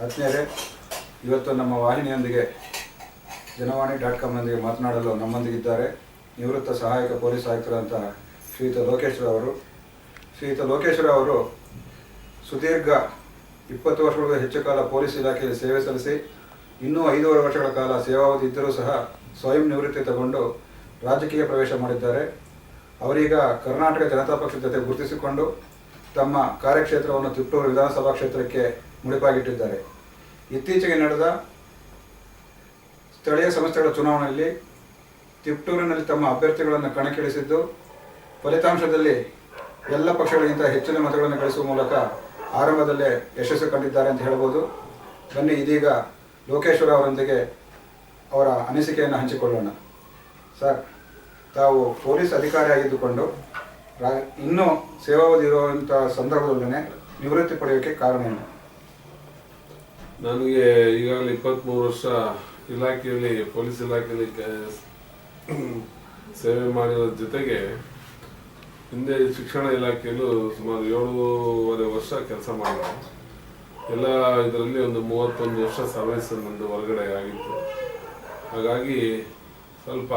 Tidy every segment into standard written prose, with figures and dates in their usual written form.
ಆತ್ಮೀಯರೇ, ಇವತ್ತು ನಮ್ಮ ವಾಹಿನಿಯೊಂದಿಗೆ ಜನವಾಣಿ.com ಮಾತನಾಡಲು ನಮ್ಮೊಂದಿಗಿದ್ದಾರೆ ನಿವೃತ್ತ ಸಹಾಯಕ ಪೊಲೀಸ್ ಆಯುಕ್ತರಂತ ಶ್ರೀಯುತ ಲೋಕೇಶ್ವರ ಅವರು. ಶ್ರೀಯುತ ಲೋಕೇಶ್ವರ ಅವರು ಸುದೀರ್ಘ 20 ವರ್ಷಗಳಿಗೂ ಹೆಚ್ಚು ಕಾಲ ಪೊಲೀಸ್ ಇಲಾಖೆಯಲ್ಲಿ ಸೇವೆ ಸಲ್ಲಿಸಿ ಇನ್ನೂ 5.5 ವರ್ಷಗಳ ಕಾಲ ಸೇವಾವಧಿ ಇದ್ದರೂ ಸಹ ಸ್ವಯಂ ನಿವೃತ್ತಿ ತಗೊಂಡು ರಾಜಕೀಯ ಪ್ರವೇಶ ಮಾಡಿದ್ದಾರೆ. ಅವರೀಗ ಕರ್ನಾಟಕ ಜನತಾ ಪಕ್ಷದ ಜೊತೆ ಗುರುತಿಸಿಕೊಂಡು ತಮ್ಮ ಕಾರ್ಯಕ್ಷೇತ್ರವನ್ನು ತಿಪ್ಟೂರು ವಿಧಾನಸಭಾ ಕ್ಷೇತ್ರಕ್ಕೆ ಮುಡಿಪಾಗಿಟ್ಟಿದ್ದಾರೆ. ಇತ್ತೀಚೆಗೆ ನಡೆದ ಸ್ಥಳೀಯ ಸಂಸ್ಥೆಗಳ ಚುನಾವಣೆಯಲ್ಲಿ ತಿಪ್ಟೂರಿನಲ್ಲಿ ತಮ್ಮ ಅಭ್ಯರ್ಥಿಗಳನ್ನು ಕಣಕ್ಕಿಳಿಸಿದ್ದು ಫಲಿತಾಂಶದಲ್ಲಿ ಎಲ್ಲ ಪಕ್ಷಗಳಿಗಿಂತ ಹೆಚ್ಚಿನ ಮತಗಳನ್ನು ಗಳಿಸುವ ಮೂಲಕ ಆರಂಭದಲ್ಲೇ ಯಶಸ್ಸು ಕಂಡಿದ್ದಾರೆ ಅಂತ ಹೇಳ್ಬೋದು. ಬನ್ನಿ ಇದೀಗ ಲೋಕೇಶ್ವರ ಅವರೊಂದಿಗೆ ಅವರ ಅನಿಸಿಕೆಯನ್ನು ಹಂಚಿಕೊಳ್ಳೋಣ. ಸರ್, ತಾವು ಪೊಲೀಸ್ ಅಧಿಕಾರಿಯಾಗಿದ್ದುಕೊಂಡು ಇನ್ನೂ ಸೇವಾವಧಿ ಇರುವಂಥ ಸಂದರ್ಭದಲ್ಲೇ ನಿವೃತ್ತಿ ಪಡೆಯೋಕ್ಕೆ ಕಾರಣ ಏನು? ನನಗೆ ಈಗಾಗಲೇ 23 ವರ್ಷ ಇಲಾಖೆಯಲ್ಲಿ ಪೊಲೀಸ್ ಇಲಾಖೆಯಲ್ಲಿ ಸೇವೆ ಮಾಡಿರೋ ಜೊತೆಗೆ ಹಿಂದೆ ಶಿಕ್ಷಣ ಇಲಾಖೆಯಲ್ಲೂ ಸುಮಾರು 7.5 ವರ್ಷ ಕೆಲಸ ಮಾಡಿದೆ. ಎಲ್ಲ ಇದರಲ್ಲಿ ಒಂದು 31 ವರ್ಷ ಸರ್ವಿಸ್ ನಂದು ಹೊರಗಡೆ ಆಗಿತ್ತು. ಹಾಗಾಗಿ ಸ್ವಲ್ಪ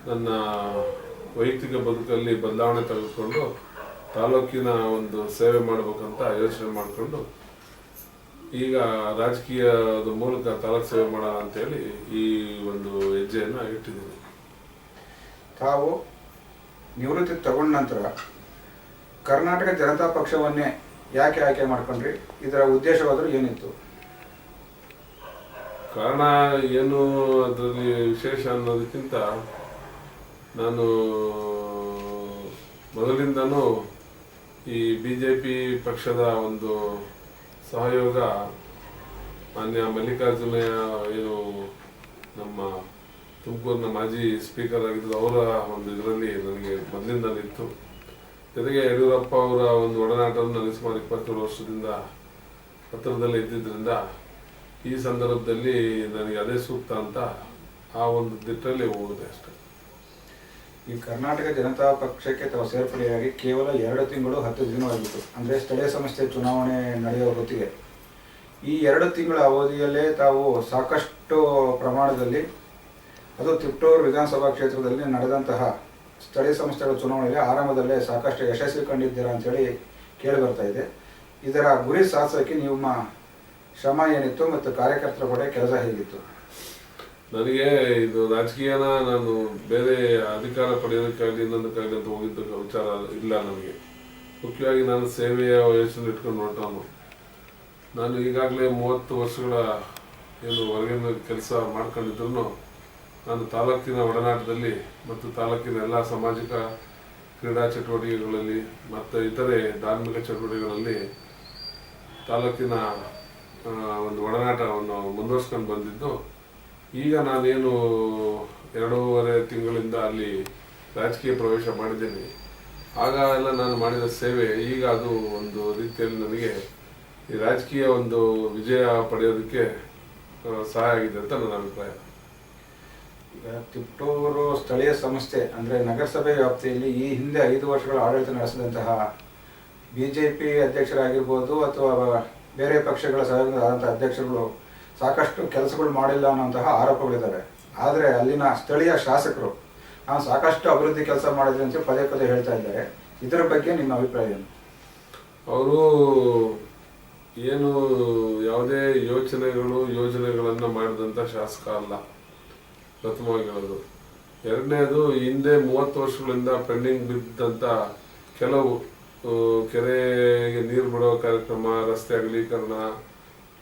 ನನ್ನ ವೈಯಕ್ತಿಕ ಬದುಕಲ್ಲಿ ಬದಲಾವಣೆ ತೆಗೆದುಕೊಂಡು ತಾಲೂಕಿನ ಒಂದು ಸೇವೆ ಮಾಡಬೇಕಂತ ಯೋಚನೆ ಮಾಡಿಕೊಂಡು ಈಗ ರಾಜಕೀಯದ ಮೂಲಕ ತಾಲೂಕು ಸೇವೆ ಮಾಡೋಣ ಅಂತೇಳಿ ಈ ಒಂದು ಹೆಜ್ಜೆಯನ್ನು ಇಟ್ಟಿದ್ದೀನಿ. ತಾವು ನಿವೃತ್ತಿ ತಗೊಂಡ ನಂತರ ಕರ್ನಾಟಕ ಜನತಾ ಪಕ್ಷವನ್ನೇ ಯಾಕೆ ಆಯ್ಕೆ ಮಾಡ್ಕೊಂಡ್ರಿ? ಇದರ ಉದ್ದೇಶವಾದರೂ ಏನಿತ್ತು? ಕಾರಣ ಏನು ಅದರಲ್ಲಿ ವಿಶೇಷ ಅನ್ನೋದಕ್ಕಿಂತ ನಾನು ಮೊದಲಿಂದನೂ ಈ BJP ಪಕ್ಷದ ಒಂದು ಸಹಯೋಗ ಮಾನ್ಯ ಮಲ್ಲಿಕಾರ್ಜುನ ಏನು ನಮ್ಮ ತುಮಕೂರಿನ ಮಾಜಿ ಸ್ಪೀಕರ್ ಆಗಿದ್ದು ಅವರ ಒಂದು ಇದರಲ್ಲಿ ನನಗೆ ಮೊದಲಿಂದನಿತ್ತು. ಜೊತೆಗೆ ಯಡಿಯೂರಪ್ಪ ಅವರ ಒಂದು ಒಡನಾಟವನ್ನು ನನಗೆ ಸುಮಾರು 27 ವರ್ಷದಿಂದ ಹತ್ತಿರದಲ್ಲಿ ಇದ್ದಿದ್ದರಿಂದ ಈ ಸಂದರ್ಭದಲ್ಲಿ ನನಗೆ ಅದೇ ಸೂಕ್ತ ಅಂತ ಆ ಒಂದು ದಿಟ್ಟಲ್ಲಿ ಹೋಗಿದೆ ಅಷ್ಟೇ. ಈ ಕರ್ನಾಟಕ ಜನತಾ ಪಕ್ಷಕ್ಕೆ ತಾವು ಸೇರ್ಪಡೆಯಾಗಿ ಕೇವಲ 2 ತಿಂಗಳು 10 ದಿನವಾಗಿತ್ತು. ಅಂದರೆ ಸ್ಥಳೀಯ ಸಂಸ್ಥೆ ಚುನಾವಣೆ ನಡೆಯುವ ಹೊತ್ತಿಗೆ ಈ 2 ತಿಂಗಳ ಅವಧಿಯಲ್ಲೇ ತಾವು ಸಾಕಷ್ಟು ಪ್ರಮಾಣದಲ್ಲಿ, ಅದು ತಿಪ್ಟೂರು ವಿಧಾನಸಭಾ ಕ್ಷೇತ್ರದಲ್ಲಿ ನಡೆದಂತಹ ಸ್ಥಳೀಯ ಸಂಸ್ಥೆಗಳ ಚುನಾವಣೆಯಲ್ಲಿ ಆರಂಭದಲ್ಲೇ ಸಾಕಷ್ಟು ಯಶಸ್ವಿ ಕಂಡಿದ್ದೀರಾ ಅಂಥೇಳಿ ಕೇಳಿ ಬರ್ತಾ ಇದೆ. ಇದರ ಗುರಿ ಸಾಧಿಸೋಕ್ಕೆ ನಿಮ್ಮ ಶ್ರಮ ಏನಿತ್ತು ಮತ್ತು ಕಾರ್ಯಕರ್ತರ ಕೂಡ ಕೆಲಸ ಹೇಗಿತ್ತು? ನನಗೆ ಇದು ರಾಜಕೀಯನ ನಾನು ಬೇರೆ ಅಧಿಕಾರ ಪಡೆಯೋದಕ್ಕಾಗಲಿ ಇನ್ನೊಂದಕ್ಕಾಗಲಿ ಅಂತ ಹೋಗಿದ್ದ ವಿಚಾರ ಇಲ್ಲ. ನನಗೆ ಮುಖ್ಯವಾಗಿ ನಾನು ಸೇವೆಯ ಯೋಚನೆ ಇಟ್ಕೊಂಡು ಹೊರಟವನು. ನಾನು ಈಗಾಗಲೇ 30 ವರ್ಷಗಳ ಏನು ಹೊರಗಿನ ಕೆಲಸ ಮಾಡ್ಕೊಂಡಿದ್ರು ನಾನು ತಾಲೂಕಿನ ಒಡನಾಟದಲ್ಲಿ ಮತ್ತು ತಾಲೂಕಿನ ಎಲ್ಲ ಸಾಮಾಜಿಕ ಕ್ರೀಡಾ ಚಟುವಟಿಕೆಗಳಲ್ಲಿ ಮತ್ತು ಇತರೆ ಧಾರ್ಮಿಕ ಚಟುವಟಿಕೆಗಳಲ್ಲಿ ತಾಲೂಕಿನ ಒಂದು ಒಡನಾಟವನ್ನು ಮುಂದುವರ್ಸ್ಕೊಂಡು ಬಂದಿದ್ದು. ಈಗ ನಾನೇನು 2.5 ತಿಂಗಳಿಂದ ಅಲ್ಲಿ ರಾಜಕೀಯ ಪ್ರವೇಶ ಮಾಡಿದ್ದೇನೆ. ಆಗ ಎಲ್ಲ ನಾನು ಮಾಡಿದ ಸೇವೆ ಈಗ ಅದು ಒಂದು ರೀತಿಯಲ್ಲಿ ನನಗೆ ಈ ರಾಜಕೀಯ ಒಂದು ವಿಜಯ ಪಡೆಯೋದಕ್ಕೆ ಸಹಾಯ ಆಗಿದೆ ಅಂತ ನನ್ನ ಅಭಿಪ್ರಾಯ. ಈಗ ತಿಪ್ಟೂರು ಸ್ಥಳೀಯ ಸಂಸ್ಥೆ ಅಂದರೆ ನಗರಸಭೆ ವ್ಯಾಪ್ತಿಯಲ್ಲಿ ಈ ಹಿಂದೆ 5 ವರ್ಷಗಳ ಆಡಳಿತ ನಡೆಸಿದಂತಹ BJP ಅಧ್ಯಕ್ಷರಾಗಿರ್ಬೋದು ಅಥವಾ ಬೇರೆ ಪಕ್ಷಗಳ ಸಹಯೋಗದ ಅಧ್ಯಕ್ಷರುಗಳು ಸಾಕಷ್ಟು ಕೆಲಸಗಳು ಮಾಡಿಲ್ಲ ಅನ್ನೋಂತಹ ಆರೋಪಗಳಿದ್ದಾವೆ. ಆದರೆ ಅಲ್ಲಿನ ಸ್ಥಳೀಯ ಶಾಸಕರು ನಾವು ಸಾಕಷ್ಟು ಅಭಿವೃದ್ಧಿ ಕೆಲಸ ಮಾಡಿದ್ವಿ ಅಂತ ಪದೇ ಪದೇ ಹೇಳ್ತಾ ಇದ್ದಾರೆ. ಇದರ ಬಗ್ಗೆ ನಿಮ್ಮ ಅಭಿಪ್ರಾಯ ಏನು? ಅವರು ಏನು ಯಾವುದೇ ಯೋಜನೆಗಳನ್ನು ಮಾಡಿದಂಥ ಶಾಸಕ ಅಲ್ಲ, ಪ್ರಥಮವಾಗಿ ಹೇಳೋದು. ಎರಡನೇದು, ಹಿಂದೆ 30 ವರ್ಷಗಳಿಂದ ಪೆಂಡಿಂಗ್ ಬಿದ್ದಂಥ ಕೆಲವು ಕೆರೆಗೆ ನೀರು ಬಿಡೋ ಕಾರ್ಯಕ್ರಮ, ರಸ್ತೆ ಅಗಲೀಕರಣ,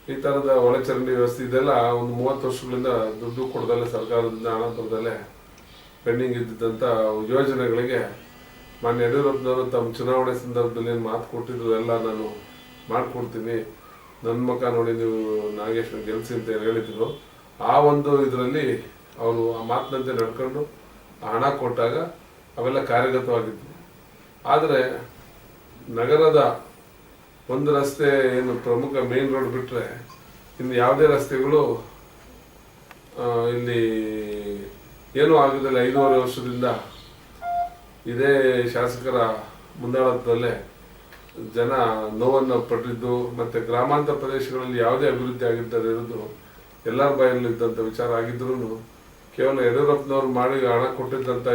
ಈ ಥರದ ಒಳಚರಂಡಿ ವ್ಯವಸ್ಥೆ, ಇದೆಲ್ಲ ಒಂದು 30 ವರ್ಷಗಳಿಂದ ದುಡ್ಡು ಕೊಡದಲ್ಲೇ ಸರ್ಕಾರದಿಂದ ಹಣ ಬರದಲ್ಲೇ ಪೆಂಡಿಂಗ್ ಇದ್ದಿದ್ದಂಥ ಯೋಜನೆಗಳಿಗೆ ಮಾನ್ಯ ಯಡಿಯೂರಪ್ಪನವರು ತಮ್ಮ ಚುನಾವಣೆ ಸಂದರ್ಭದಲ್ಲಿ ಏನು ಮಾತು ಕೊಟ್ಟಿದ್ರು ಎಲ್ಲ ನಾನು ಮಾಡಿಕೊಡ್ತೀನಿ, ನನ್ನ ಮುಖ ನೋಡಿ ನೀವು ನಾಗೇಶ್ನ ಗೆಲ್ಸಿ ಅಂತ ಹೇಳಿದ್ರು. ಆ ಒಂದು ಇದರಲ್ಲಿ ಅವರು ಆ ಮಾತಿನಂತೆ ನಡ್ಕೊಂಡು ಆ ಹಣ ಕೊಟ್ಟಾಗ ಅವೆಲ್ಲ ಕಾರ್ಯಗತವಾಗಿದ್ವು. ಆದರೆ ನಗರದ ಒಂದು ರಸ್ತೆ ಏನು ಪ್ರಮುಖ ಮೇನ್ ರೋಡ್ ಬಿಟ್ಟರೆ ಇನ್ನು ಯಾವುದೇ ರಸ್ತೆಗಳು ಇಲ್ಲಿ ಏನೂ ಆಗೋದಿಲ್ಲ. 5.5 ವರ್ಷದಿಂದ ಇದೇ ಶಾಸಕರ ಮುಂದಾಳತ್ವದಲ್ಲೇ ಜನ ನೋವನ್ನು ಪಟ್ಟಿದ್ದು ಮತ್ತು ಗ್ರಾಮಾಂತರ ಪ್ರದೇಶಗಳಲ್ಲಿ ಯಾವುದೇ ಅಭಿವೃದ್ಧಿ ಆಗಿದ್ದರೆ ಇರೋದು ಎಲ್ಲರ ಬಾಯಲ್ಲೂ ಇದ್ದಂಥ ವಿಚಾರ ಆಗಿದ್ರೂ ಕೇವಲ ಯಡಿಯೂರಪ್ಪನವ್ರು ಮಾಡಿ ಹಣ ಕೊಟ್ಟಿದ್ದಂಥ